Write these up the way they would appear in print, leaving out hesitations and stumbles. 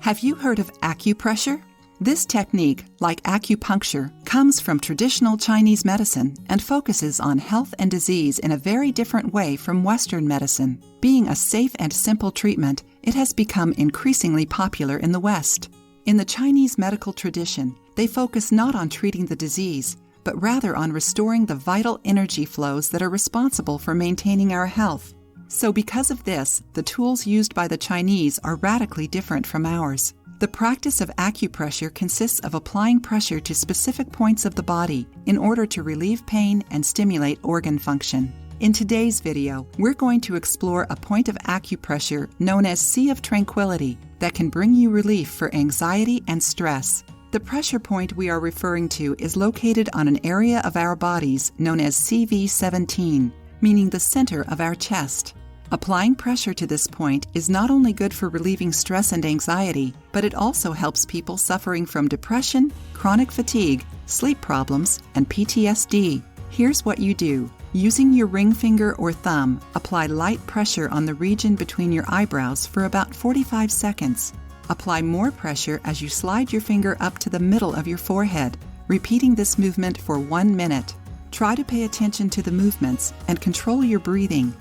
Have you heard of acupressure? This technique, like acupuncture, comes from traditional Chinese medicine and focuses on health and disease in a very different way from Western medicine. Being a safe and simple treatment, it has become increasingly popular in the West. In the Chinese medical tradition, they focus not on treating the disease, but rather on restoring the vital energy flows that are responsible for maintaining our health. So because of this, the tools used by the Chinese are radically different from ours. The practice of acupressure consists of applying pressure to specific points of the body in order to relieve pain and stimulate organ function. In today's video, we're going to explore a point of acupressure known as Sea of Tranquility that can bring you relief for anxiety and stress. The pressure point we are referring to is located on an area of our bodies known as CV17, meaning the center of our chest. Applying pressure to this point is not only good for relieving stress and anxiety, but it also helps people suffering from depression, chronic fatigue, sleep problems, and PTSD. Here's what you do. Using your ring finger or thumb, apply light pressure on the region between your eyebrows for about 45 seconds. Apply more pressure as you slide your finger up to the middle of your forehead, repeating this movement for 1 minute. Try to pay attention to the movements and control your breathing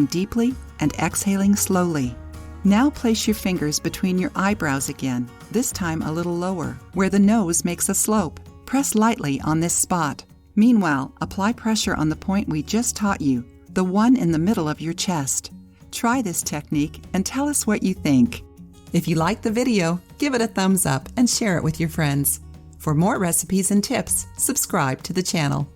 deeply and exhaling slowly. Now place your fingers between your eyebrows again, this time a little lower, where the nose makes a slope. Press lightly on this spot. Meanwhile, apply pressure on the point we just taught you, the one in the middle of your chest. Try this technique and tell us what you think. If you liked the video, give it a thumbs up and share it with your friends. For more recipes and tips, subscribe to the channel.